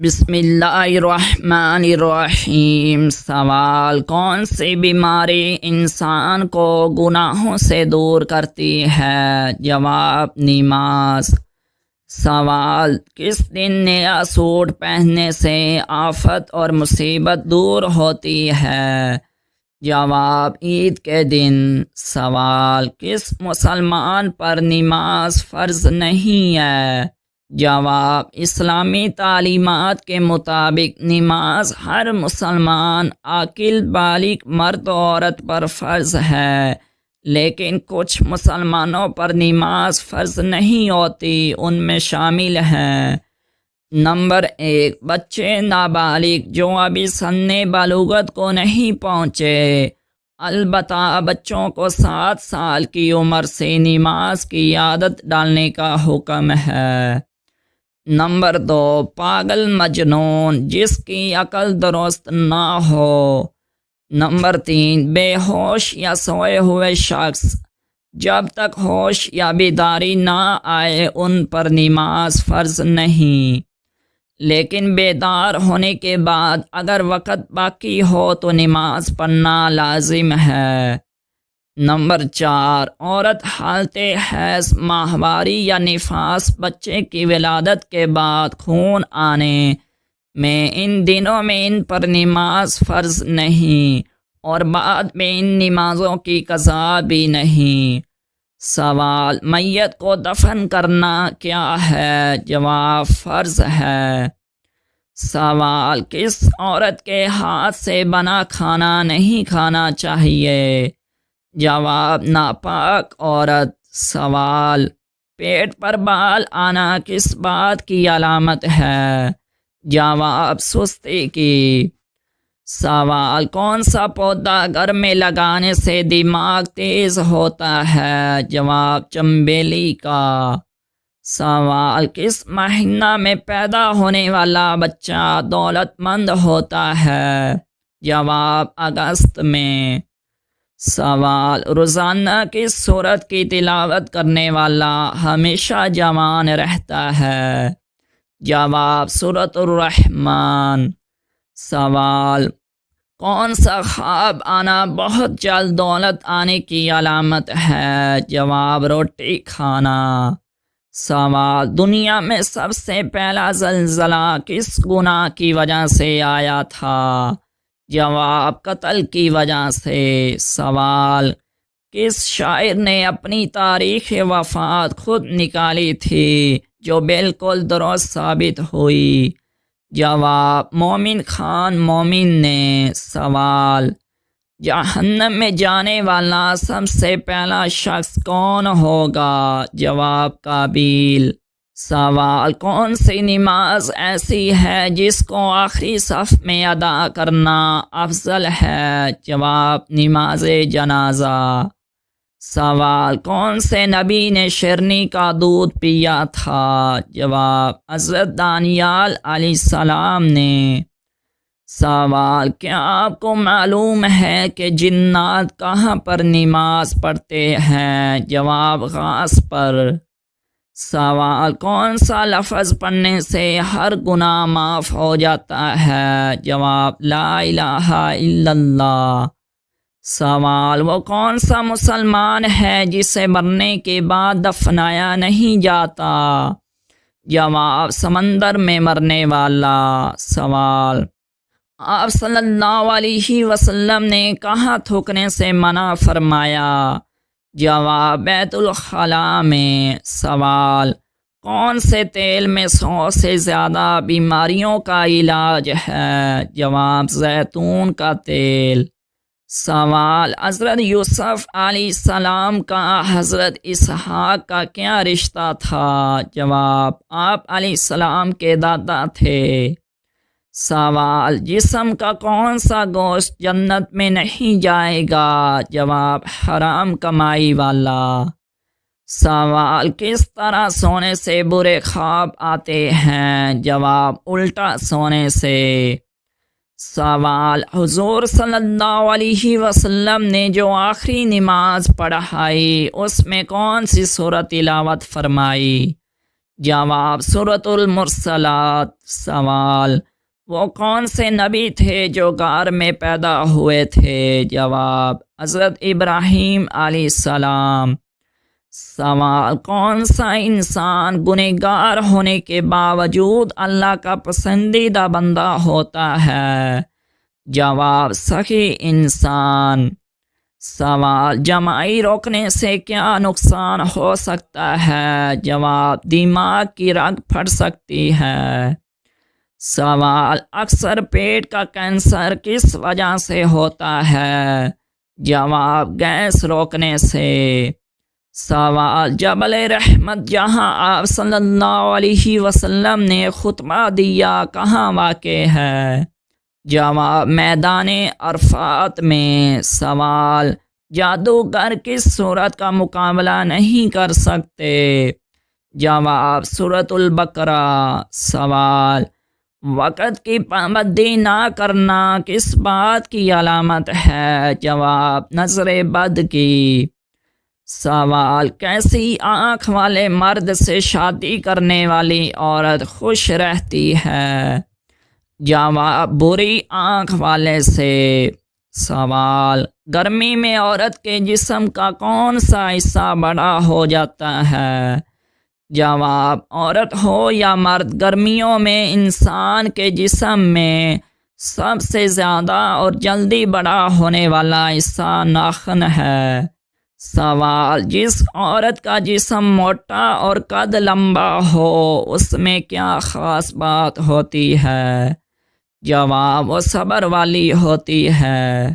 بسم اللہ الرحمن الرحیم۔ سوال: کون سی بیماری انسان کو گناہوں سے دور کرتی ہے؟ جواب: نماز۔ سوال: کس دن نیا سوٹ پہننے سے آفت اور مصیبت دور ہوتی ہے؟ جواب: عید کے دن۔ سوال: کس مسلمان پر نماز فرض نہیں ہے؟ جواب: اسلامی تعلیمات کے مطابق نماز ہر مسلمان عاقل بالغ مرد و عورت پر فرض ہے، لیکن کچھ مسلمانوں پر نماز فرض نہیں ہوتی، ان میں شامل ہیں: نمبر 1، بچے نابالغ جو ابھی سن بلوغت کو نہیں پہنچے، البتہ بچوں کو 7 سال کی عمر سے نماز کی عادت ڈالنے کا حکم ہے۔ نمبر 2، پاگل مجنون جس کی عقل درست نہ ہو۔ نمبر 3، بے ہوش یا سوئے ہوئے شخص جب تک ہوش یا بیداری نہ آئے ان پر نماز فرض نہیں، لیکن بیدار ہونے کے بعد اگر وقت باقی ہو تو نماز پڑھنا لازم ہے۔ نمبر 4، عورت حالت حیض، ماہواری یا نفاس، بچے کی ولادت کے بعد خون آنے میں ان دنوں میں ان پر نماز فرض نہیں، اور بعد میں ان نمازوں کی قضا بھی نہیں۔ سوال: میت کو دفن کرنا کیا ہے؟ جواب: فرض ہے۔ سوال: کس عورت کے ہاتھ سے بنا کھانا نہیں کھانا چاہیے؟ جواب: ناپاک عورت۔ سوال: پیٹ پر بال آنا کس بات کی علامت ہے؟ جواب: سستی کی۔ سوال: کون سا پودا گھر میں لگانے سے دماغ تیز ہوتا ہے؟ جواب: چنبیلی کا۔ سوال: کس مہینہ میں پیدا ہونے والا بچہ دولت مند ہوتا ہے؟ جواب: اگست میں۔ سوال: روزانہ کس سورت کی تلاوت کرنے والا ہمیشہ جوان رہتا ہے؟ جواب: سورۃ الرحمن۔ سوال: کون سا خواب آنا بہت جلد دولت آنے کی علامت ہے؟ جواب: روٹی کھانا۔ سوال: دنیا میں سب سے پہلا زلزلہ کس گناہ کی وجہ سے آیا تھا؟ جواب: قتل کی وجہ سے۔ سوال: کس شاعر نے اپنی تاریخ وفات خود نکالی تھی جو بالکل درست ثابت ہوئی؟ جواب: مومن خان مومن نے۔ سوال: جہنم میں جانے والا سب سے پہلا شخص کون ہوگا؟ جواب: قابیل۔ سوال: کون سی نماز ایسی ہے جس کو آخری صف میں ادا کرنا افضل ہے؟ جواب: نماز جنازہ۔ سوال: کون سے نبی نے شیرنی کا دودھ پیا تھا؟ جواب: حضرت دانیال علیہ السلام نے۔ سوال: کیا آپ کو معلوم ہے کہ جنات کہاں پر نماز پڑھتے ہیں؟ جواب: غاز پر۔ سوال: کون سا لفظ پڑھنے سے ہر گناہ معاف ہو جاتا ہے؟ جواب: لا الہ الا اللہ۔ سوال: وہ کون سا مسلمان ہے جسے مرنے کے بعد دفنایا نہیں جاتا؟ جواب: سمندر میں مرنے والا۔ سوال: آپ صلی اللہ علیہ وسلم نے کہاں تھوکنے سے منع فرمایا؟ جواب: بیت الخلاء میں۔ سوال: کون سے تیل میں 100 سے زیادہ بیماریوں کا علاج ہے؟ جواب: زیتون کا تیل۔ سوال: حضرت یوسف علیہ السلام کا حضرت اسحاق کا کیا رشتہ تھا؟ جواب: آپ علیہ السلام کے دادا تھے۔ سوال: جسم کا کون سا گوشت جنت میں نہیں جائے گا؟ جواب: حرام کمائی والا۔ سوال: کس طرح سونے سے برے خواب آتے ہیں؟ جواب: الٹا سونے سے۔ سوال: حضور صلی اللہ علیہ وسلم نے جو آخری نماز پڑھائی اس میں کون سی سورت تلاوت فرمائی؟ جواب سورۃ المرسلات۔ سوال وہ کون سے نبی تھے جو غار میں پیدا ہوئے تھے؟ جواب حضرت ابراہیم علیہ السلام۔ سوال کون سا انسان گنہگار ہونے کے باوجود اللہ کا پسندیدہ بندہ ہوتا ہے؟ جواب صحیح انسان۔ سوال جمائی روکنے سے کیا نقصان ہو سکتا ہے؟ جواب دماغ کی رگ پھٹ سکتی ہے۔ سوال اکثر پیٹ کا کینسر کس وجہ سے ہوتا ہے؟ جواب گیس روکنے سے۔ سوال جبل رحمت جہاں آپ صلی اللہ علیہ وسلم نے خطبہ دیا کہاں واقع ہے؟ جواب میدان عرفات میں۔ سوال جادوگر کس صورت کا مقابلہ نہیں کر سکتے؟ جواب سورۃ البقرہ۔ سوال وقت کی پابندی نہ کرنا کس بات کی علامت ہے؟ جواب نظر بد کی۔ سوال کیسی آنکھ والے مرد سے شادی کرنے والی عورت خوش رہتی ہے؟ جواب بری آنکھ والے سے۔ سوال گرمی میں عورت کے جسم کا کون سا حصہ بڑا ہو جاتا ہے؟ جواب عورت ہو یا مرد، گرمیوں میں انسان کے جسم میں سب سے زیادہ اور جلدی بڑا ہونے والا حصہ ناخن ہے۔ سوال جس عورت کا جسم موٹا اور قد لمبا ہو اس میں کیا خاص بات ہوتی ہے؟ جواب وہ صبر والی ہوتی ہے۔